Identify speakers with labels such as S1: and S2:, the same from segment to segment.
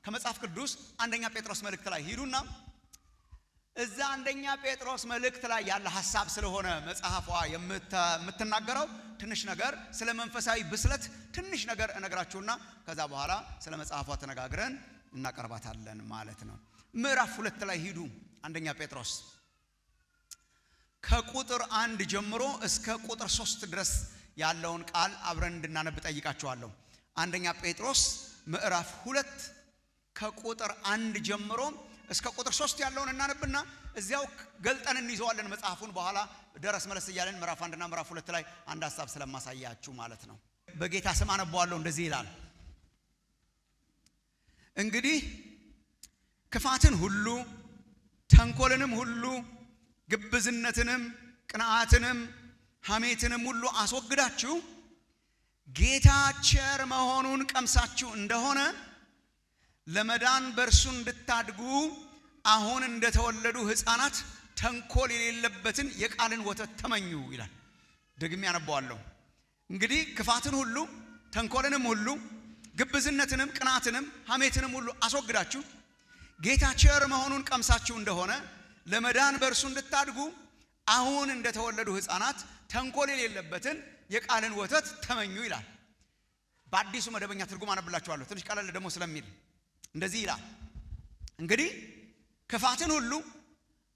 S1: ከመጽሐፍ ቅዱስ አንደኛ ጴጥሮስ መልእክት ላይ ሂዱና እዛ አንደኛ ጴጥሮስ መልእክት ላይ ያለ ሐሳብ ስለሆነ መጽሐፏ የምትናገረው ትንሽ ነገር ስለ መንፈሳዊ ብስለት ትንሽ ነገር እነግራችሁና ከዛ በኋላ ስለ መጽሐፏ ተነጋግረን እናቀርባታለን ማለት ነው። ምዕራፍ 2 ላይ ሂዱ። አንደኛ ጴጥሮስ ከቁጥር 1 ጀምሮ እስከ ቁጥር 3 ድረስ ያለውን ቃል አብረን እንድናነብ ጠይቃችኋለሁ። አንደኛ ጴጥሮስ ምዕራፍ 2 ከቁጥር 1 ጀምሮ እስከ ቁጥር 3 ያለውን እናነብና እዚያው ገልጠን እንይዘዋለን መጽሐፉን። በኋላ ደረስ መለስ እያለን ምዕራፍ 1 እና ምዕራፍ 2 ላይ አንድ ሐሳብ ስለማሳያችሁ ማለት ነው። በጌታ ስም አነባዋለሁ። እንደዚህ ይላል። እንግዲህ ክፋትን ሁሉ፣ ተንኮልንም ሁሉ፣ ግብዝነትንም፣ ቅንዓትንም፣ ሐሜትንም ሁሉ አስወግዳችሁ ጌታ ቸር መሆኑን ቀምሳችሁ እንደሆነ ለመዳን በእርሱ እንድታድጉ አሁን እንደተወለዱ ሕፃናት ተንኮል የሌለበትን የቃልን ወተት ተመኙ ይላል። ደግሜ ያነባዋለሁ። እንግዲህ ክፋትን ሁሉ፣ ተንኮልንም ሁሉ፣ ግብዝነትንም፣ ቅንዓትንም፣ ሐሜትንም ሁሉ አስወግዳችሁ ጌታ ቸር መሆኑን ቀምሳችሁ እንደሆነ ለመዳን በእርሱ እንድታድጉ አሁን እንደተወለዱ ሕፃናት ተንኮል የሌለበትን የቃልን ወተት ተመኙ ይላል። በአዲሱ መደበኛ ትርጉም አነብላችኋለሁ ትንሽ ቀለል ደግሞ ስለሚል እንደዚህ ይላል። እንግዲህ ክፋትን ሁሉ፣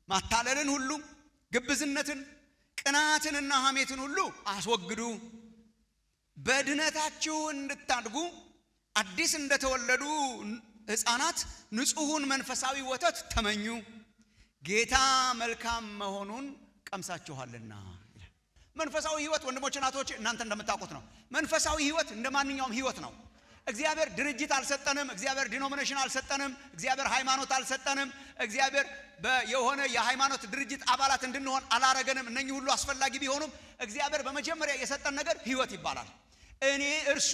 S1: ማታለልን ሁሉ፣ ግብዝነትን፣ ቅንዓትንና ሐሜትን ሁሉ አስወግዱ። በድነታችሁ እንድታድጉ አዲስ እንደተወለዱ ሕፃናት ንጹሑን መንፈሳዊ ወተት ተመኙ፣ ጌታ መልካም መሆኑን ቀምሳችኋልና። መንፈሳዊ ህይወት ወንድሞችና እህቶች እናንተ እንደምታውቁት ነው። መንፈሳዊ ህይወት እንደማንኛውም ህይወት ነው። እግዚአብሔር ድርጅት አልሰጠንም። እግዚአብሔር ዲኖሚኔሽን አልሰጠንም። እግዚአብሔር ሃይማኖት አልሰጠንም። እግዚአብሔር የሆነ የሃይማኖት ድርጅት አባላት እንድንሆን አላረገንም። እነኚህ ሁሉ አስፈላጊ ቢሆኑም እግዚአብሔር በመጀመሪያ የሰጠን ነገር ህይወት ይባላል። እኔ እርሱ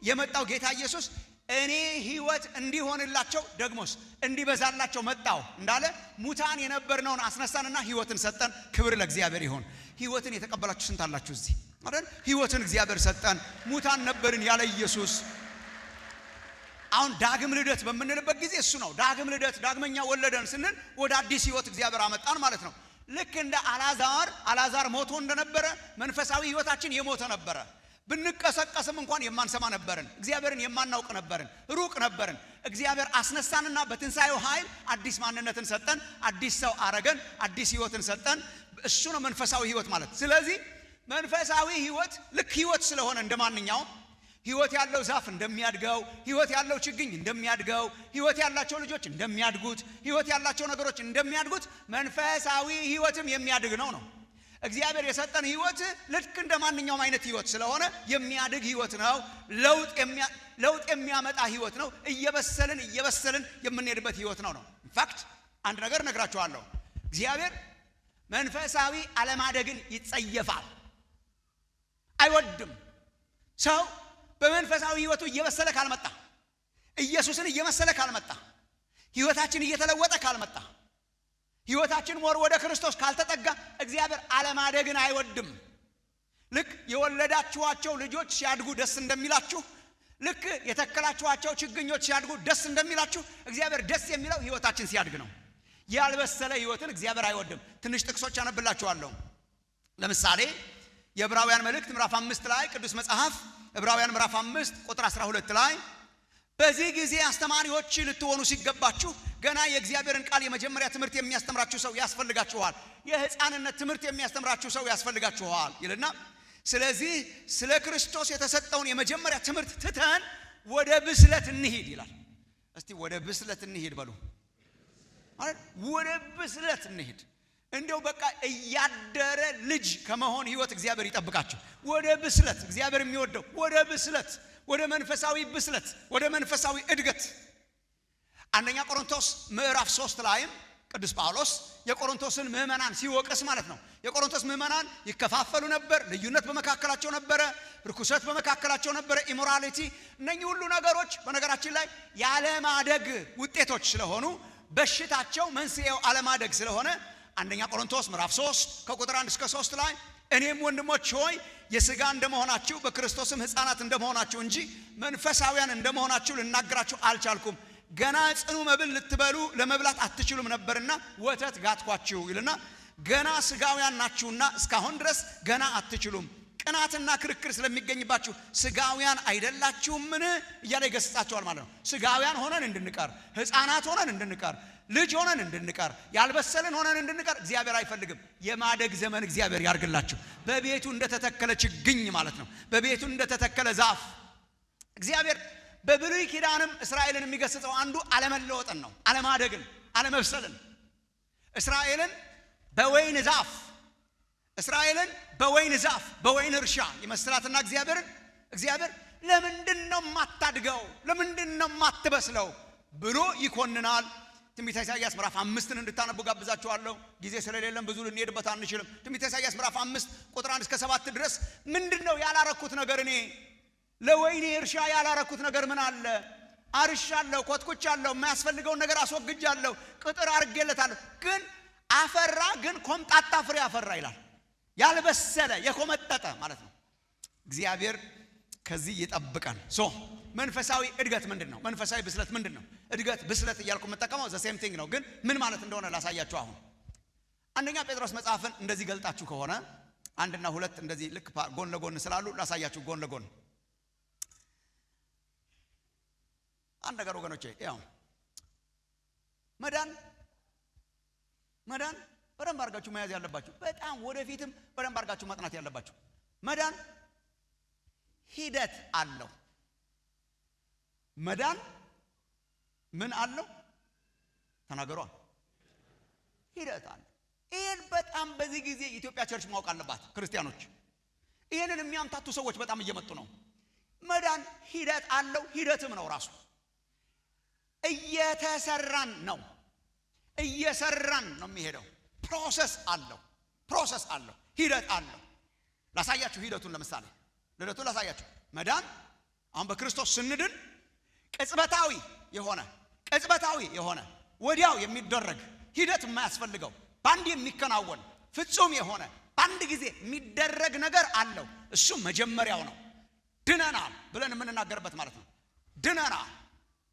S1: የመጣው ጌታ ኢየሱስ እኔ ህይወት እንዲሆንላቸው ደግሞስ እንዲበዛላቸው መጣው እንዳለ ሙታን የነበርነውን አስነሳንና ህይወትን ሰጠን። ክብር ለእግዚአብሔር ይሁን። ህይወትን የተቀበላችሁ ስንት አላችሁ እዚህ አይደል? ህይወትን እግዚአብሔር ሰጠን። ሙታን ነበርን ያለ ኢየሱስ። አሁን ዳግም ልደት በምንልበት ጊዜ እሱ ነው። ዳግም ልደት ዳግመኛ ወለደን ስንል ወደ አዲስ ህይወት እግዚአብሔር አመጣን ማለት ነው። ልክ እንደ አልዓዛር ሞቶ እንደነበረ መንፈሳዊ ህይወታችን የሞተ ነበረ። ብንቀሰቀስም እንኳን የማንሰማ ነበርን። እግዚአብሔርን የማናውቅ ነበርን። ሩቅ ነበርን። እግዚአብሔር አስነሳንና በትንሳኤው ኃይል አዲስ ማንነትን ሰጠን። አዲስ ሰው አረገን። አዲስ ህይወትን ሰጠን። እሱ ነው መንፈሳዊ ህይወት ማለት። ስለዚህ መንፈሳዊ ህይወት ልክ ህይወት ስለሆነ እንደማንኛውም ህይወት ያለው ዛፍ እንደሚያድገው፣ ህይወት ያለው ችግኝ እንደሚያድገው፣ ህይወት ያላቸው ልጆች እንደሚያድጉት፣ ህይወት ያላቸው ነገሮች እንደሚያድጉት መንፈሳዊ ህይወትም የሚያድግ ነው። እግዚአብሔር የሰጠን ህይወት ልክ እንደማንኛውም አይነት ህይወት ስለሆነ የሚያድግ ህይወት ነው። ለውጥ የሚያመጣ ህይወት ነው። እየበሰልን የምንሄድበት ህይወት ነው። ኢንፋክት አንድ ነገር ነግራችኋለሁ። እግዚአብሔር መንፈሳዊ አለማደግን ይጸየፋል፣ አይወድም። ሰው በመንፈሳዊ ህይወቱ እየበሰለ ካልመጣ፣ ኢየሱስን እየመሰለ ካልመጣ፣ ህይወታችን እየተለወጠ ካልመጣ፣ ህይወታችን ወደ ክርስቶስ ካልተጠጋ እግዚአብሔር አለማደግን አይወድም። ልክ የወለዳችኋቸው ልጆች ሲያድጉ ደስ እንደሚላችሁ፣ ልክ የተከላችኋቸው ችግኞች ሲያድጉ ደስ እንደሚላችሁ እግዚአብሔር ደስ የሚለው ህይወታችን ሲያድግ ነው። ያልበሰለ ህይወትን እግዚአብሔር አይወድም። ትንሽ ጥቅሶች አነብላችኋለሁ። ለምሳሌ የዕብራውያን መልእክት ምዕራፍ 5 ላይ ቅዱስ መጽሐፍ ዕብራውያን ምዕራፍ 5 ቁጥር 12 ላይ በዚህ ጊዜ አስተማሪዎች ልትሆኑ ሲገባችሁ ገና የእግዚአብሔርን ቃል የመጀመሪያ ትምህርት የሚያስተምራችሁ ሰው ያስፈልጋችኋል። የሕፃንነት ትምህርት የሚያስተምራችሁ ሰው ያስፈልጋችኋል ይልና ስለዚህ ስለ ክርስቶስ የተሰጠውን የመጀመሪያ ትምህርት ትተን ወደ ብስለት እንሂድ ይላል። እስቲ ወደ ብስለት እንሂድ በሉ። ወደ ብስለት እንሂድ። እንደው በቃ እያደረ ልጅ ከመሆን ህይወት እግዚአብሔር ይጠብቃችሁ። ወደ ብስለት እግዚአብሔር የሚወደው ወደ ብስለት፣ ወደ መንፈሳዊ ብስለት፣ ወደ መንፈሳዊ እድገት። አንደኛ ቆሮንቶስ ምዕራፍ 3 ላይም ቅዱስ ጳውሎስ የቆሮንቶስን ምዕመናን ሲወቅስ ማለት ነው። የቆሮንቶስ ምዕመናን ይከፋፈሉ ነበር፣ ልዩነት በመካከላቸው ነበረ፣ ርኩሰት በመካከላቸው ነበረ፣ ኢሞራሊቲ። እነኚህ ሁሉ ነገሮች በነገራችን ላይ ያለማደግ ውጤቶች ስለሆኑ በሽታቸው መንስኤው አለማደግ ስለሆነ አንደኛ ቆሮንቶስ ምዕራፍ 3 ከቁጥር 1 እስከ 3 ላይ እኔም ወንድሞች ሆይ የሥጋ እንደመሆናችሁ በክርስቶስም ሕፃናት እንደመሆናችሁ እንጂ መንፈሳውያን እንደመሆናችሁ ልናገራችሁ አልቻልኩም። ገና ጽኑ መብል ልትበሉ ለመብላት አትችሉም ነበርና ወተት ጋትኳችሁ ይልና ገና ስጋውያን ናችሁና እስካሁን ድረስ ገና አትችሉም። ቅናትና ክርክር ስለሚገኝባችሁ ስጋውያን አይደላችሁምን እያለ ይገስጻቸዋል ማለት ነው። ስጋውያን ሆነን እንድንቀር፣ ሕፃናት ሆነን እንድንቀር፣ ልጅ ሆነን እንድንቀር፣ ያልበሰልን ሆነን እንድንቀር እግዚአብሔር አይፈልግም። የማደግ ዘመን እግዚአብሔር ያርግላችሁ። በቤቱ እንደተተከለ ችግኝ ማለት ነው። በቤቱ እንደተተከለ ዛፍ እግዚአብሔር በብሉይ ኪዳንም እስራኤልን የሚገስጸው አንዱ አለመለወጥን ነው፣ አለማደግን፣ አለመብሰልን። እስራኤልን በወይን ዛፍ በወይን እርሻ ይመስላትና እግዚአብሔር ለምንድን ነው የማታድገው? ለምንድን ነው የማትበስለው ብሎ ይኮንናል። ትንቢተ ኢሳይያስ ምዕራፍ 5ን እንድታነቡ ጋብዛችኋለሁ። ጊዜ ስለሌለን ብዙ ልንሄድበት አንችልም። ትንቢተ ኢሳይያስ ምዕራፍ 5 ቁጥር 1 እስከ 7 ድረስ ምንድነው ያላረኩት ነገር? እኔ ለወይኔ እርሻ ያላረኩት ነገር ምን አለ? አርሻለሁ፣ ኮትኩቻለሁ፣ የማያስፈልገውን ነገር አስወግጃለሁ፣ ቅጥር አርጌለታለሁ። ግን አፈራ፣ ግን ኮምጣጣ ፍሬ አፈራ ይላል። ያልበሰለ የኮመጠጠ ማለት ነው። እግዚአብሔር ከዚህ ይጠብቀን። መንፈሳዊ እድገት ምንድነው? መንፈሳዊ ብስለት ምንድነው? እድገት ብስለት እያልኩ መጠቀመው ዘ ሴም ቲንግ ነው፣ ግን ምን ማለት እንደሆነ ላሳያችሁ። አሁን አንደኛ ጴጥሮስ መጽሐፍን እንደዚህ ገልጣችሁ ከሆነ 1 እና 2 እንደዚህ ልክ ጎን ለጎን ስላሉ ላሳያችሁ። ጎን ለጎን አንድ ነገር ወገኖቼ፣ ያው መዳን በደንብ አድርጋችሁ መያዝ ያለባችሁ፣ በጣም ወደፊትም በደንብ አድርጋችሁ ማጥናት ያለባችሁ። መዳን ሂደት አለው። መዳን ምን አለው? ተናገሯ። ሂደት አለው። ይሄን በጣም በዚህ ጊዜ ኢትዮጵያ ቸርች ማወቅ አለባት። ክርስቲያኖች ይሄንን የሚያምታቱ ሰዎች በጣም እየመጡ ነው። መዳን ሂደት አለው። ሂደትም ነው ራሱ። እየተሰራን ነው የሚሄደው። ፕሮሰስ አለው። ሂደት አለው። ላሳያችሁ ሂደቱን። ለምሳሌ ልደቱን ላሳያችሁ። መዳን አሁን በክርስቶስ ስንድን ቅጽበታዊ የሆነ ወዲያው የሚደረግ ሂደት የማያስፈልገው ባንድ የሚከናወን ፍጹም የሆነ ባንድ ጊዜ የሚደረግ ነገር አለው። እሱ መጀመሪያው ነው። ድነናል ብለን የምንናገርበት ማለት ነው። ድነናል።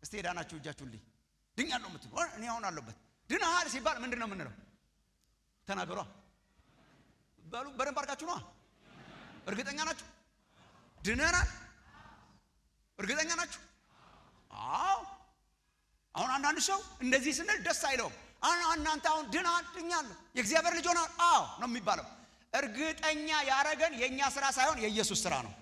S1: እስቲ ሄዳናችሁ እጃችሁልኝ ድኛለሁ የምትሉ እኔ አሁን አለበት። ድነሃል ሲባል ምንድነው የምንለው? ተናገሯ በሉ። በደንብ አድርጋችሁ ነው። እርግጠኛ ናችሁ? ድነናል? እርግጠኛ ናችሁ? አዎ። አሁን አንዳንድ ሰው እንደዚህ ስንል ደስ አይለውም። እናንተ አሁን ድኛለሁ የእግዚአብሔር ልጅ ሆናል አዎ ነው የሚባለው። እርግጠኛ ያረገን የኛ ስራ ሳይሆን የኢየሱስ ስራ ነው።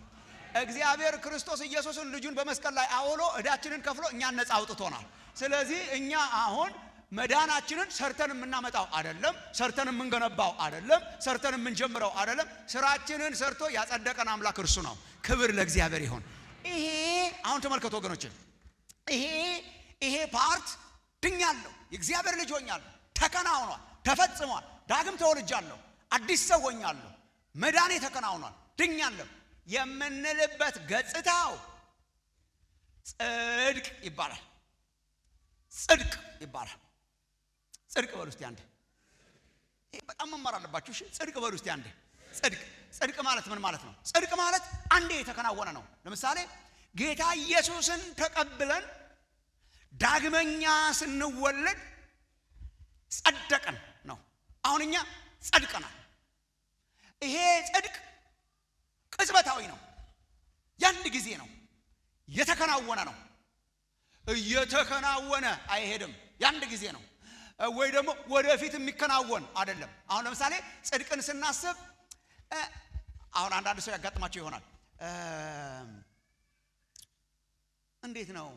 S1: እግዚአብሔር ክርስቶስ ኢየሱስን ልጁን በመስቀል ላይ አውሎ ዕዳችንን ከፍሎ እኛን ነፃ አውጥቶናል። ስለዚህ እኛ አሁን መዳናችንን ሰርተን የምናመጣው አይደለም፣ ሰርተን የምንገነባው አይደለም፣ ሰርተን የምንጀምረው አይደለም። ስራችንን ሰርቶ ያጸደቀን አምላክ እርሱ ነው። ክብር ለእግዚአብሔር ይሁን። ይሄ አሁን ተመልከቱ ወገኖች፣ ይሄ ፓርት ድኛለሁ፣ የእግዚአብሔር ልጅ ሆኛለሁ፣ ተከናውኗል፣ ተፈጽሟል፣ ዳግም ተወልጃለሁ፣ አዲስ ሰው ሆኛለሁ፣ መዳኔ ተከናውኗል፣ ድኛለሁ የምንልበት ገጽታው ጽድቅ ይባላል። ጽድቅ በሉ እስቲ አንዴ። ይሄ በጣም መማር አለባችሁ። እሺ ጽድቅ በሉ እስቲ አንዴ። ጽድቅ ማለት ምን ማለት ነው? ጽድቅ ማለት አንዴ የተከናወነ ነው። ለምሳሌ ጌታ ኢየሱስን ተቀብለን ዳግመኛ ስንወለድ ጸደቅን ነው። አሁን እኛ ጸድቀናል። ይሄ ጽድቅ ቅጽበታዊ ነው። ያንድ ጊዜ ነው። የተከናወነ ነው። እየተከናወነ አይሄድም። ያንድ ጊዜ ነው። ወይ ደግሞ ወደፊት የሚከናወን አይደለም። አሁን ለምሳሌ ጽድቅን ስናስብ አሁን አንዳንድ ሰው ያጋጥማቸው ይሆናል። እንዴት ነው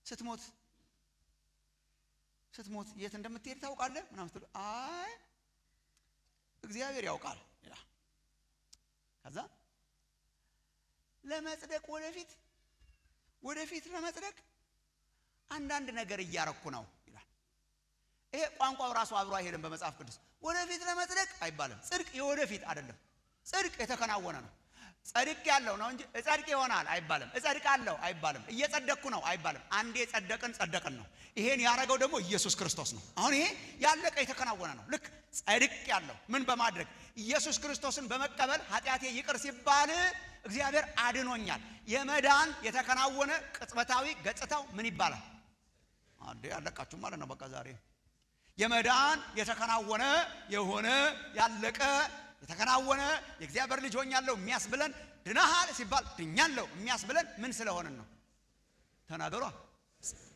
S1: ስትሞት የት እንደምትሄድ ታውቃለህ ምናምን ስትሉ አይ እግዚአብሔር ያውቃል ይላል። ከዛ ለመጽደቅ ወደፊት ለመጽደቅ አንዳንድ ነገር እያረኩ ነው ይላል። ይሄ ቋንቋው ራሱ አብሮ አይሄድም በመጽሐፍ ቅዱስ። ወደፊት ለመጽደቅ አይባልም። ጽድቅ የወደፊት አይደለም። ጽድቅ የተከናወነ ነው። ጸድቅ ያለው ነው እንጂ እጸድቅ ይሆናል አይባልም። እጸድቃለሁ አይባልም። እየጸደቅኩ ነው አይባልም። አንዴ ጸደቅን ነው። ይሄን ያረገው ደግሞ ኢየሱስ ክርስቶስ ነው። አሁን ይሄ ያለቀ የተከናወነ ነው። ልክ ጸድቅ ያለው ምን በማድረግ ኢየሱስ ክርስቶስን በመቀበል ኃጢአቴ ይቅር ሲባል እግዚአብሔር አድኖኛል። የመዳን የተከናወነ ቅጽበታዊ ገጽታው ምን ይባላል? አንዴ ያለቃችሁ ማለት ነው። በቃ ዛሬ የመዳን የተከናወነ የሆነ ያለቀ የተከናወነ የእግዚአብሔር ልጅ ሆኛለሁ የሚያስብለን ድነሃል ሲባል ድኛለሁ የሚያስብለን ምን ስለሆነን ነው? ተናገሯ።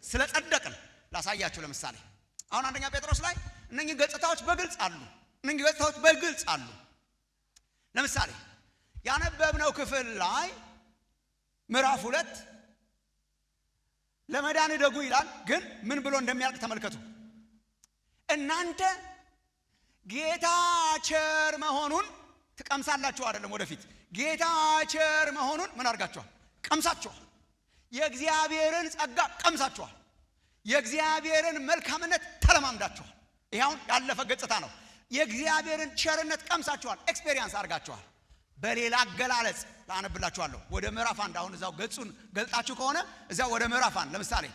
S1: ስለጸደቅን። ላሳያችሁ። ለምሳሌ አሁን አንደኛ ጴጥሮስ ላይ እነኚህ ገጽታዎች በግልጽ አሉ። ለምሳሌ ያነበብነው ክፍል ላይ ምዕራፍ 2 ለመዳን ደጉ ይላል። ግን ምን ብሎ እንደሚያልቅ ተመልከቱ። እናንተ ጌታ ቸር መሆኑን ትቀምሳላችሁ አይደለም? ወደፊት ጌታ ቸር መሆኑን ምን አድርጋችኋል? ቀምሳችኋል። የእግዚአብሔርን ጸጋ ቀምሳችኋል። የእግዚአብሔርን መልካምነት ተለማምዳችኋል። ይሄው ያለፈ ገጽታ ነው። የእግዚአብሔርን ቸርነት ቀምሳችኋል፣ ኤክስፔሪየንስ አድርጋችኋል። በሌላ አገላለጽ ላነብላችኋለሁ። ወደ ምዕራፍ 1 አሁን እዛው ገጹን ገልጣችሁ ከሆነ እዛው ወደ ምዕራፍ 1 ለምሳሌ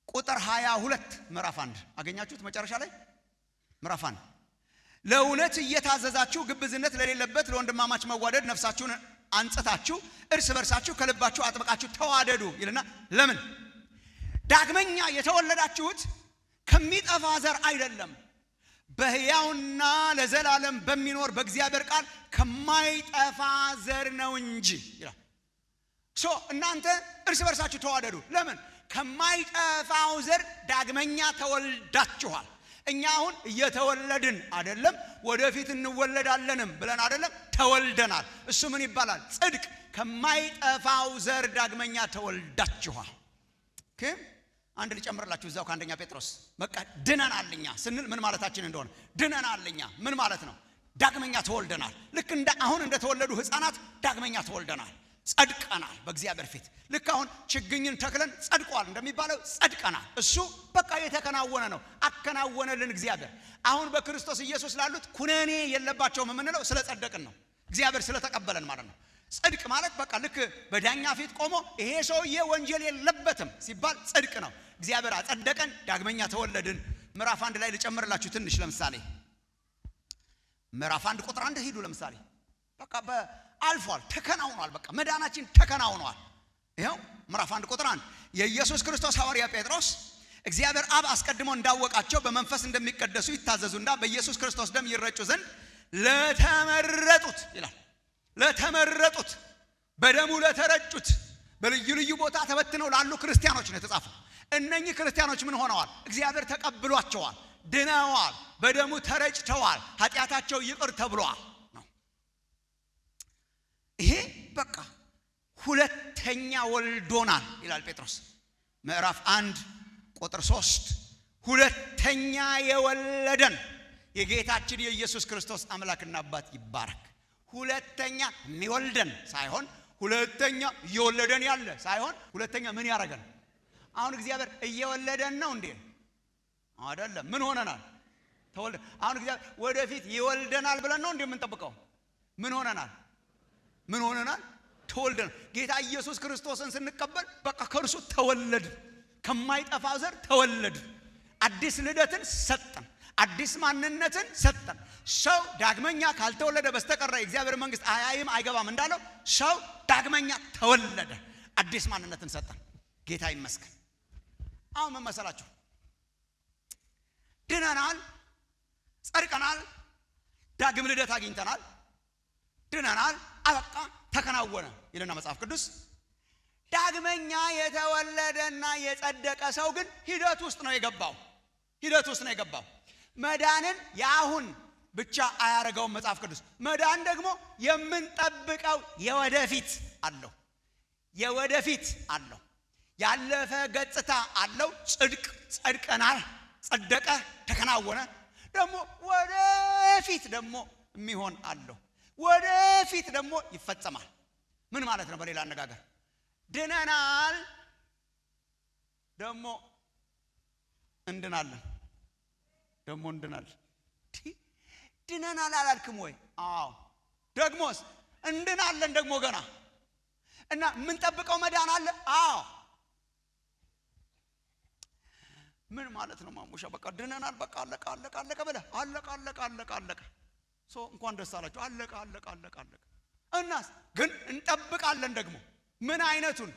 S1: ቁጥር 22 ምዕራፍ 1 አገኛችሁት? መጨረሻ ላይ ምዕራፍ 1 ለእውነት እየታዘዛችሁ ግብዝነት ለሌለበት ለወንድማማች መዋደድ ነፍሳችሁን አንጽታችሁ እርስ በርሳችሁ ከልባችሁ አጥብቃችሁ ተዋደዱ ይልና ለምን? ዳግመኛ የተወለዳችሁት ከሚጠፋ ዘር አይደለም፣ በሕያውና ለዘላለም በሚኖር በእግዚአብሔር ቃል ከማይጠፋ ዘር ነው እንጂ ይላል። እናንተ እርስ በርሳችሁ ተዋደዱ። ለምን? ከማይጠፋው ዘር ዳግመኛ ተወልዳችኋል። እኛ አሁን እየተወለድን አይደለም፣ ወደፊት እንወለዳለንም ብለን አይደለም፣ ተወልደናል። እሱ ምን ይባላል? ጽድቅ። ከማይጠፋው ዘር ዳግመኛ ተወልዳችኋል። አንድ ልጨምርላችሁ እዛው ከአንደኛ ጴጥሮስ። በቃ ድነናልኛ ስንል ምን ማለታችን እንደሆነ ድነናልኛ ምን ማለት ነው? ዳግመኛ ተወልደናል። ልክ እንደ አሁን እንደተወለዱ ሕፃናት ዳግመኛ ተወልደናል። ጸድቀናል በእግዚአብሔር ፊት። ልክ አሁን ችግኝን ተክለን ጸድቋል እንደሚባለው ጸድቀናል። እሱ በቃ የተከናወነ ነው። አከናወነልን እግዚአብሔር። አሁን በክርስቶስ ኢየሱስ ላሉት ኩነኔ የለባቸውም የምንለው ስለ ጸደቅን ነው። እግዚአብሔር ስለተቀበለን ማለት ነው። ጽድቅ ማለት በቃ ልክ በዳኛ ፊት ቆሞ ይሄ ሰውዬ ወንጀል የለበትም ሲባል ጽድቅ ነው። እግዚአብሔር አጸደቀን፣ ዳግመኛ ተወለድን። ምዕራፍ 1 ላይ ልጨምርላችሁ ትንሽ። ለምሳሌ ምዕራፍ 1 ቁጥር 1 ሂዱ። ለምሳሌ በቃ አልፏል፣ ተከናውኗል። በቃ መዳናችን ተከናውኗል። ይሄው ምዕራፍ 1 ቁጥር 1 የኢየሱስ ክርስቶስ ሐዋርያ ጴጥሮስ እግዚአብሔር አብ አስቀድሞ እንዳወቃቸው በመንፈስ እንደሚቀደሱ ይታዘዙና በኢየሱስ ክርስቶስ ደም ይረጩ ዘንድ ለተመረጡት ይላል። ለተመረጡት በደሙ ለተረጩት በልዩ ልዩ ቦታ ተበትነው ላሉ ክርስቲያኖች ነው የተጻፈው። እነኚህ ክርስቲያኖች ምን ሆነዋል? እግዚአብሔር ተቀብሏቸዋል፣ ድነዋል፣ በደሙ ተረጭተዋል፣ ኃጢአታቸው ይቅር ተብሏል ነው። ይሄ በቃ ሁለተኛ ወልዶናል ይላል ጴጥሮስ ምዕራፍ 1 ቁጥር 3 ሁለተኛ የወለደን የጌታችን የኢየሱስ ክርስቶስ አምላክና አባት ይባረክ። ሁለተኛ የሚወልደን ሳይሆን ሁለተኛ እየወለደን ያለ ሳይሆን ሁለተኛ ምን ያደርገን? አሁን እግዚአብሔር እየወለደን ነው እንዴ? አይደለም። ምን ሆነናል? ተወልደን። አሁን እግዚአብሔር ወደፊት ይወልደናል ብለን ነው እንዴ የምንጠብቀው? ምን ሆነናል? ምን ሆነናል? ተወልደን። ጌታ ኢየሱስ ክርስቶስን ስንቀበል በቃ ከእርሱ ተወለድን፣ ከማይጠፋ ዘር ተወለድን። አዲስ ልደትን ሰጠን፣ አዲስ ማንነትን ሰጠን። ሰው ዳግመኛ ካልተወለደ በስተቀር የእግዚአብሔር መንግስት አያይም አይገባም እንዳለው ሰው ዳግመኛ ተወለደ፣ አዲስ ማንነትን ሰጠን። ጌታ ይመስገን። አሁን ምን መሰላችሁ? ድነናል፣ ጸድቀናል፣ ዳግም ልደት አግኝተናል። ድነናል፣ አበቃ፣ ተከናወነ ይልና መጽሐፍ ቅዱስ። ዳግመኛ የተወለደና የጸደቀ ሰው ግን ሂደት ውስጥ ነው የገባው። መዳንን የአሁን ብቻ አያረገውም መጽሐፍ ቅዱስ። መዳን ደግሞ የምንጠብቀው የወደፊት አለው። ያለፈ ገጽታ አለው። ጽድቅ፣ ጸድቀናል፣ ጸደቀ፣ ተከናወነ። ደግሞ ወደፊት ደግሞ የሚሆን አለው። ወደፊት ደግሞ ይፈጸማል። ምን ማለት ነው? በሌላ አነጋገር ድነናል፣ ደግሞ እንድናለን። ድነናል አላልክም ወይ? አዎ። ደግሞስ እንድናለን ደግሞ ገና እና የምንጠብቀው መዳን አለ። አዎ። ምን ማለት ነው ማሙሻ? በቃ ድነናል፣ በቃ አለቀ ብለህ አለቀ። እንኳን ደስ አላችሁ አለቀ። እናስ ግን እንጠብቃለን ደግሞ ምን አይነቱን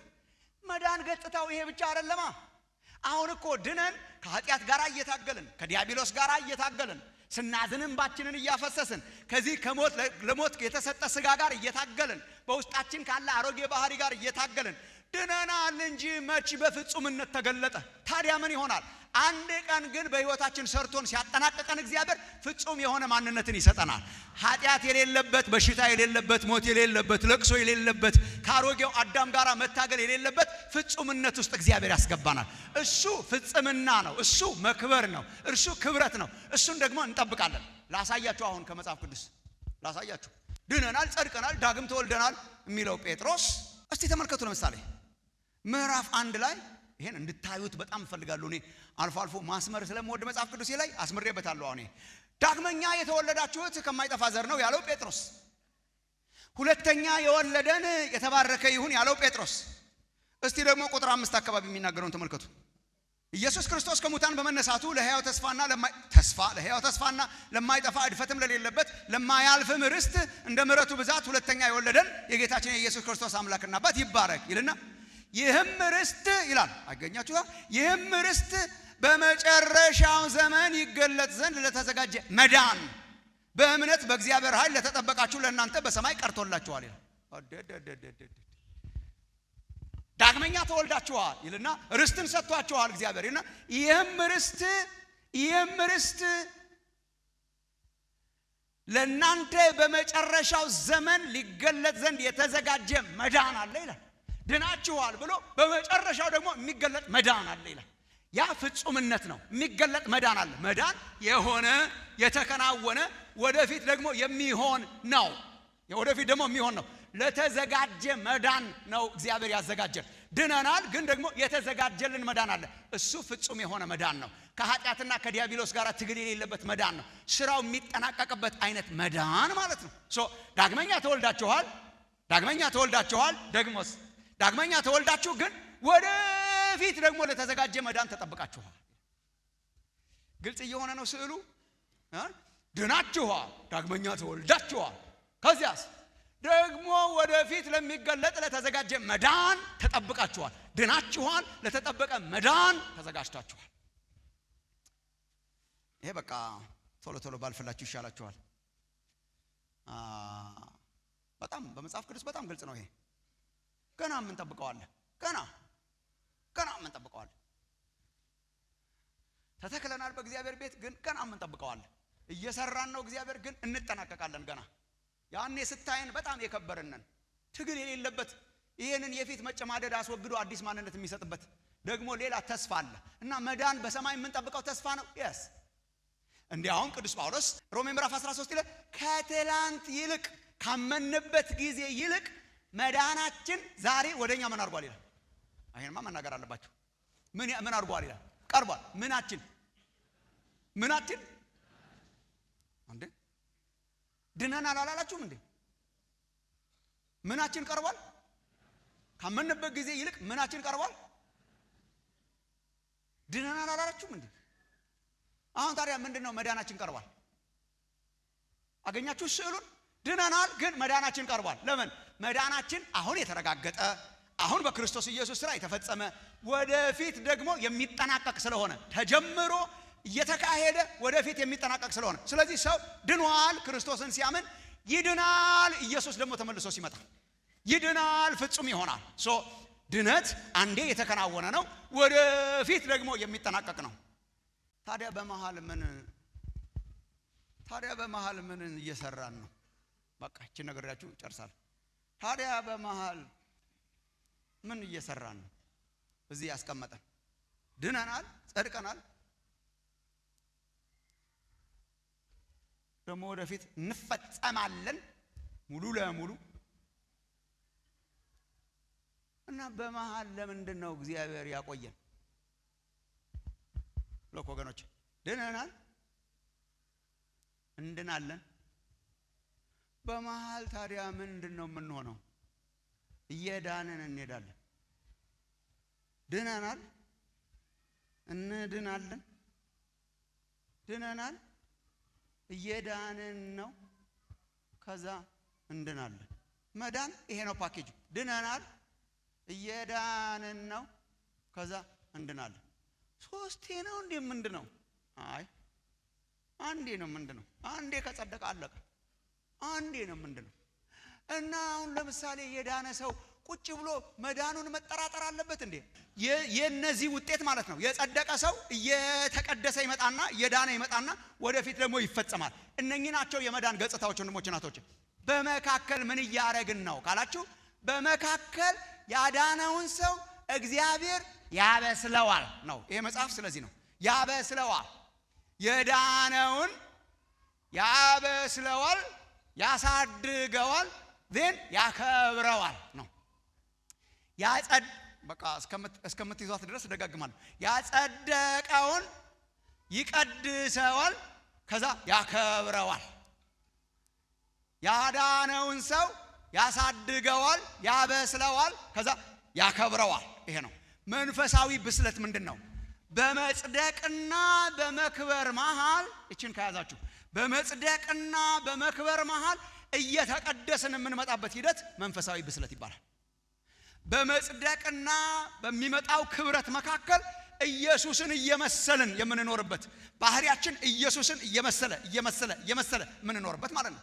S1: መዳን ገጽታው ይሄ ብቻ አይደለማ። አሁን እኮ ድነን ከኃጢአት ጋር እየታገልን ከዲያብሎስ ጋር እየታገልን ስናዝንም ባችንን እያፈሰስን ከዚህ ከሞት ለሞት የተሰጠ ስጋ ጋር እየታገልን በውስጣችን ካለ አሮጌ ባህሪ ጋር እየታገልን ድነናል እንጂ መች በፍጹምነት ተገለጠ። ታዲያ ምን ይሆናል? አንድ ቀን ግን በህይወታችን ሰርቶን ሲያጠናቀቀን እግዚአብሔር ፍጹም የሆነ ማንነትን ይሰጠናል። ኃጢአት የሌለበት፣ በሽታ የሌለበት፣ ሞት የሌለበት፣ ለቅሶ የሌለበት፣ ከአሮጌው አዳም ጋር መታገል የሌለበት ፍጹምነት ውስጥ እግዚአብሔር ያስገባናል። እሱ ፍጽምና ነው። እሱ መክበር ነው። እርሱ ክብረት ነው። እሱን ደግሞ እንጠብቃለን። ላሳያችሁ፣ አሁን ከመጽሐፍ ቅዱስ ላሳያችሁ። ድነናል፣ ጸድቀናል፣ ዳግም ተወልደናል የሚለው ጴጥሮስ እስቲ ተመልከቱ። ለምሳሌ ምዕራፍ 1 ላይ ይሄን እንድታዩት በጣም ፈልጋለሁ። እኔ አልፎ አልፎ ማስመር ስለምወድ መጽሐፍ ቅዱስ ላይ አስመሬበታለሁ። አሁን ዳግመኛ የተወለዳችሁት ከማይጠፋ ዘር ነው ያለው ጴጥሮስ። ሁለተኛ የወለደን የተባረከ ይሁን ያለው ጴጥሮስ። እስቲ ደግሞ ቁጥር 5 አካባቢ የሚናገረውን ተመልከቱ። ኢየሱስ ክርስቶስ ከሙታን በመነሳቱ ለሕያው ተስፋና ለማይጠፋ እድፈትም ለሌለበት ለማያልፍም ርስት እንደ ምሕረቱ ብዛት ሁለተኛ የወለደን የጌታችን የኢየሱስ ክርስቶስ አምላክና አባት ይባረክ ይልና ይህም ርስት ይላል። አገኛችሁ? ይህም ርስት በመጨረሻው ዘመን ይገለጥ ዘንድ ለተዘጋጀ መዳን በእምነት በእግዚአብሔር ኃይል ለተጠበቃችሁ ለእናንተ በሰማይ ቀርቶላችኋል ይላል። ዳግመኛ ተወልዳችኋል ይልና ርስትን ሰጥቷችኋል እግዚአብሔር ይልና ይህም ርስት ለእናንተ በመጨረሻው ዘመን ሊገለጥ ዘንድ የተዘጋጀ መዳን አለ ይላል። ድናችኋል ብሎ በመጨረሻው ደግሞ የሚገለጥ መዳን አለ ይላል። ያ ፍጹምነት ነው። የሚገለጥ መዳን አለ። መዳን የሆነ የተከናወነ ወደፊት ደግሞ የሚሆን ነው። ወደፊት ደግሞ የሚሆን ነው። ለተዘጋጀ መዳን ነው እግዚአብሔር ያዘጋጀን። ድነናል፣ ግን ደግሞ የተዘጋጀልን መዳን አለ። እሱ ፍጹም የሆነ መዳን ነው። ከኃጢአትና ከዲያብሎስ ጋር ትግል የሌለበት መዳን ነው። ስራው የሚጠናቀቅበት አይነት መዳን ማለት ነው። ዳግመኛ ተወልዳችኋል። ደግሞስ ዳግመኛ ተወልዳችሁ ግን ወደፊት ደግሞ ለተዘጋጀ መዳን ተጠብቃችኋል። ግልጽ እየሆነ ነው ስዕሉ። ድናችኋል፣ ዳግመኛ ተወልዳችኋል። ከዚያስ ደግሞ ወደፊት ለሚገለጥ ለተዘጋጀ መዳን ተጠብቃችኋል። ድናችኋል፣ ለተጠበቀ መዳን ተዘጋጅታችኋል። ይሄ በቃ ቶሎ ባልፈላችሁ ይሻላችኋል። በጣም በመጽሐፍ ቅዱስ በጣም ግልጽ ነው ይሄ። ገና ምን ጠብቀዋለን? ገና ምን ጠብቀዋለን? ተተክለናል በእግዚአብሔር ቤት፣ ግን ገና ምን ጠብቀዋለን? እየሰራን ነው እግዚአብሔር፣ ግን እንጠናቀቃለን ገና። ያኔ ስታየን በጣም የከበረነን ትግል የሌለበት ይሄንን የፊት መጨማደድ አስወግዶ አዲስ ማንነት የሚሰጥበት ደግሞ ሌላ ተስፋ አለ እና መዳን በሰማይ የምንጠብቀው ተስፋ ነው። yes እንዲያውም ቅዱስ ጳውሎስ ሮሜ ምዕራፍ 13 ላይ ከትላንት ይልቅ ካመንበት ጊዜ ይልቅ መዳናችን ዛሬ ወደኛ ምን አርጓል ይላል። አይሄንማ መናገር አለባችሁ። ምን አርጓል ይላል? ቀርቧል። ምናችን እንዴ ድነናል አላላችሁም እንዴ? ምናችን ቀርቧል? ካመንበት ጊዜ ይልቅ ምናችን ቀርቧል? ድነናል አላላችሁም እንዴ? አሁን ታዲያ ምንድነው መዳናችን ቀርቧል? አገኛችሁ ስዕሉን? ድነናል፣ ግን መዳናችን ቀርቧል። ለምን? መዳናችን አሁን የተረጋገጠ አሁን በክርስቶስ ኢየሱስ ሥራ የተፈጸመ ወደፊት ደግሞ የሚጠናቀቅ ስለሆነ ተጀምሮ እየተካሄደ ወደፊት የሚጠናቀቅ ስለሆነ ስለዚህ ሰው ድኗል። ክርስቶስን ሲያምን ይድናል። ኢየሱስ ደግሞ ተመልሶ ሲመጣ ይድናል፣ ፍጹም ይሆናል። ድነት አንዴ የተከናወነ ነው፣ ወደፊት ደግሞ የሚጠናቀቅ ነው። ታዲያ በመሃል ምን እየሰራን ነው? በቃ እቺን ነገራችሁ ጨርሳለሁ። ታዲያ በመሃል ምን እየሰራን ነው? እዚህ ያስቀመጠን ድነናል፣ ጸድቀናል፣ ደግሞ ወደፊት እንፈጸማለን ሙሉ ለሙሉ እና በመሃል ለምንድን ነው እግዚአብሔር ያቆየን? ሎክ ወገኖች ድነናል፣ እንድናለን። በመሃል ታዲያ ምንድን ነው የምንሆነው? እየዳንን እንሄዳለን። ድነናል፣ እንድናለን። ድነናል፣ እየዳንን ነው። ከዛ እንድናለን። መዳን ይሄ ነው ፓኬጁ። ድነናል፣ እየዳንን ነው፣ ከዛ እንድናለን። ሶስቴ ነው እንዴ ምንድነው? አይ አንዴ ነው። ምንድነው? አንዴ ከጸደቀ አለቀ። አንዴ ነው። ምንድነው? እና አሁን ለምሳሌ የዳነ ሰው ቁጭ ብሎ መዳኑን መጠራጠር አለበት እንዴ? የነዚህ ውጤት ማለት ነው። የጸደቀ ሰው እየተቀደሰ ይመጣና የዳነ ይመጣና ወደፊት ደግሞ ይፈጸማል። እነኚህ ናቸው የመዳን ገጽታዎች። ወንድሞች እናቶች፣ በመካከል ምን እያረግን ነው ካላችሁ፣ በመካከል ያዳነውን ሰው እግዚአብሔር ያበስለዋል ነው ይሄ መጽሐፍ። ስለዚህ ነው ያበስለዋል። የዳነውን ያበስለዋል፣ ያሳድገዋል፣ then ያከብረዋል ነው። በቃ እስከምትይዟት ድረስ ደጋግማለሁ። ያጸደቀውን ይቀድሰዋል፣ ከዛ ያከብረዋል። ያዳነውን ሰው ያሳድገዋል፣ ያበስለዋል፣ ከዛ ያከብረዋል። ይሄ ነው መንፈሳዊ ብስለት። ምንድን ነው? በመጽደቅና በመክበር መሃል፣ እቺን ከያዛችሁ በመጽደቅና በመክበር መሃል እየተቀደስን የምንመጣበት ሂደት መንፈሳዊ ብስለት ይባላል። በመጽደቅና በሚመጣው ክብረት መካከል ኢየሱስን እየመሰልን የምንኖርበት ባህሪያችን ኢየሱስን እየመሰለ የምንኖርበት ማለት ነው።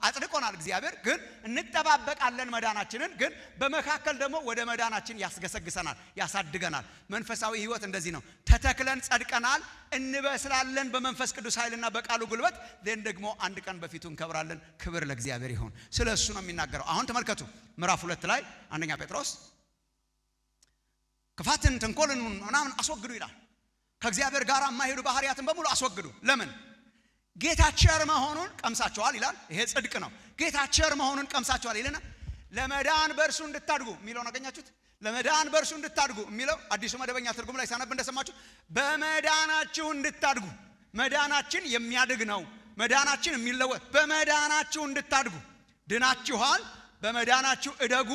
S1: አጽድቆናል እግዚአብሔር፣ ግን እንጠባበቃለን መዳናችንን። ግን በመካከል ደግሞ ወደ መዳናችን ያስገሰግሰናል፣ ያሳድገናል። መንፈሳዊ ህይወት እንደዚህ ነው። ተተክለን ጸድቀናል፣ እንበስላለን በመንፈስ ቅዱስ ኃይልና በቃሉ ጉልበት። ደግሞ አንድ ቀን በፊቱ እንከብራለን። ክብር ለእግዚአብሔር ይሁን። ስለ እሱ ነው የሚናገረው። አሁን ተመልከቱ ምዕራፍ 2 ላይ አንደኛ ጴጥሮስ ክፋትን፣ ተንኮልን ምናምን አስወግዱ ይላል። ከእግዚአብሔር ጋር የማይሄዱ ባህሪያትን በሙሉ አስወግዱ። ለምን? ጌታ ቸር መሆኑን ቀምሳችኋል ይላል። ይሄ ጽድቅ ነው። ጌታ ቸር መሆኑን ቀምሳችኋል ይልና ለመዳን በእርሱ እንድታድጉ የሚለውን አገኛችሁት? ለመዳን በእርሱ እንድታድጉ የሚለው አዲሱ መደበኛ ትርጉም ላይ ሳነብ እንደሰማችሁ በመዳናችሁ እንድታድጉ። መዳናችን የሚያድግ ነው። መዳናችን የሚለወጥ። በመዳናችሁ እንድታድጉ ድናችኋል፣ በመዳናችሁ እደጉ።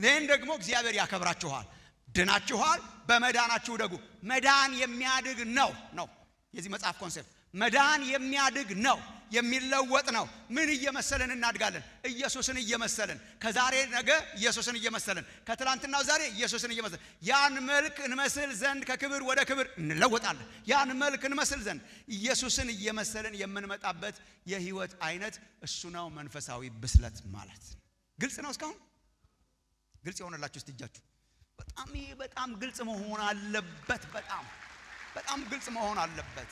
S1: ይህን ደግሞ እግዚአብሔር ያከብራችኋል። ድናችኋል፣ በመዳናችሁ እደጉ። መዳን የሚያድግ ነው የዚህ መጽሐፍ ኮንሴፕት። መዳን የሚያድግ ነው፣ የሚለወጥ ነው። ምን እየመሰለን እናድጋለን? ኢየሱስን እየመሰለን። ከዛሬ ነገ ኢየሱስን እየመሰለን፣ ከትላንትናው ዛሬ ኢየሱስን እየመሰለን ያን መልክ እንመስል ዘንድ ከክብር ወደ ክብር እንለወጣለን። ያን መልክ እንመስል ዘንድ ኢየሱስን እየመሰለን የምንመጣበት የህይወት አይነት እሱ ነው መንፈሳዊ ብስለት ማለት። ግልጽ ነው? እስካሁን ግልጽ የሆነላችሁ እስቲ እጃችሁ። በጣም ግልጽ መሆን አለበት። በጣም ግልጽ መሆን አለበት።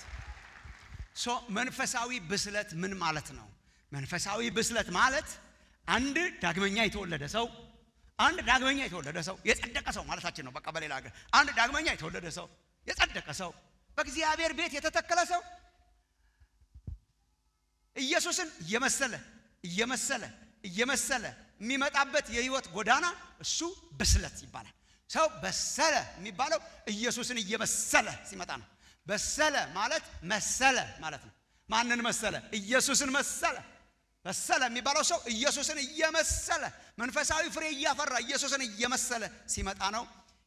S1: መንፈሳዊ ብስለት ምን ማለት ነው? መንፈሳዊ ብስለት ማለት አንድ ዳግመኛ የተወለደ ሰው የጸደቀ ሰው ማለታችን ነው። በቃ በሌላ ሀገር አንድ ዳግመኛ የተወለደ ሰው የጸደቀ ሰው በእግዚአብሔር ቤት የተተከለ ሰው ኢየሱስን እየመሰለ የሚመጣበት የህይወት ጎዳና እሱ ብስለት ይባላል። ሰው በሰለ የሚባለው ኢየሱስን እየመሰለ ሲመጣ ነው። በሰለ ማለት መሰለ ማለት ነው። ማንን መሰለ? ኢየሱስን መሰለ። በሰለ የሚባለው ሰው ኢየሱስን እየመሰለ መንፈሳዊ ፍሬ እያፈራ ኢየሱስን እየመሰለ ሲመጣ ነው።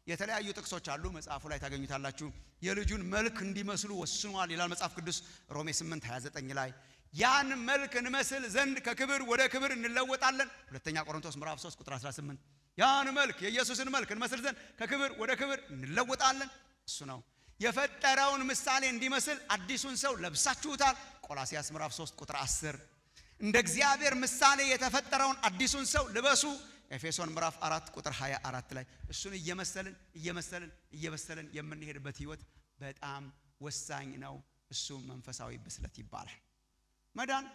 S1: የተለያዩ ጥቅሶች አሉ፣ መጽሐፉ ላይ ታገኙታላችሁ። የልጁን መልክ እንዲመስሉ ወስኗል ይላል መጽሐፍ ቅዱስ ሮሜ 8:29 ላይ። ያን መልክ እንመስል ዘንድ ከክብር ወደ ክብር እንለወጣለን። ሁለተኛ ቆሮንቶስ ምዕራፍ 3 ቁጥር 18 ያን መልክ የኢየሱስን መልክ እንመስል ዘንድ ከክብር ወደ ክብር እንለወጣለን። እሱ ነው የፈጠረውን ምሳሌ እንዲመስል አዲሱን ሰው ለብሳችሁታል። ቆላስይስ ምዕራፍ 3 ቁጥር 10 እንደ እግዚአብሔር ምሳሌ የተፈጠረውን አዲሱን ሰው ልበሱ። ኤፌሶን ምዕራፍ 4 ቁጥር 24 ላይ እሱን እየመሰልን የምንሄድበት ህይወት በጣም ወሳኝ ነው። እሱ መንፈሳዊ ብስለት ይባላል። መዳን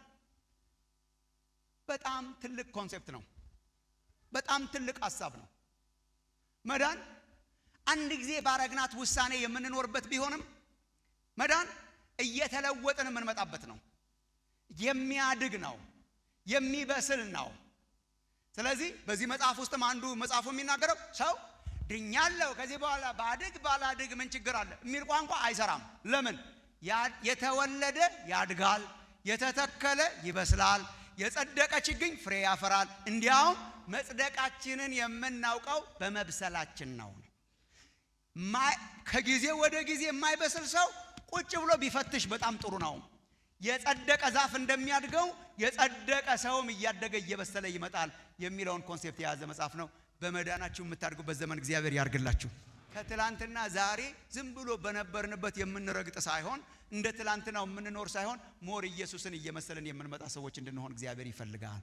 S1: በጣም ትልቅ ኮንሴፕት ነው። በጣም ትልቅ ሐሳብ ነው። መዳን አንድ ጊዜ ባረግናት ውሳኔ የምንኖርበት ቢሆንም መዳን እየተለወጥን የምንመጣበት ነው። የሚያድግ ነው፣ የሚበስል ነው። ስለዚህ በዚህ መጽሐፍ ውስጥም አንዱ መጽሐፉ የሚናገረው ሰው ድኛለሁ ከዚህ በኋላ ባላድግ ምን ችግር አለ የሚል ቋንቋ አይሰራም። ለምን? የተወለደ ያድጋል፣ የተተከለ ይበስላል፣ የጸደቀ ችግኝ ፍሬ ያፈራል። እንዲያውም መጽደቃችንን የምናውቀው በመብሰላችን ነው። ከጊዜ ወደ ጊዜ የማይበስል ሰው ቁጭ ብሎ ቢፈትሽ በጣም ጥሩ ነው። የጸደቀ ዛፍ እንደሚያድገው የጸደቀ ሰውም እያደገ እየበሰለ ይመጣል የሚለውን ኮንሴፕት የያዘ መጽሐፍ ነው። በመዳናችሁ የምታድጉበት ዘመን እግዚአብሔር ያርግላችሁ። ከትላንትና ዛሬ ዝም ብሎ በነበርንበት የምንረግጥ ሳይሆን እንደ ትላንትናው የምንኖር ሳይሆን ሞር ኢየሱስን እየመሰለን የምንመጣ ሰዎች እንድንሆን እግዚአብሔር ይፈልጋል።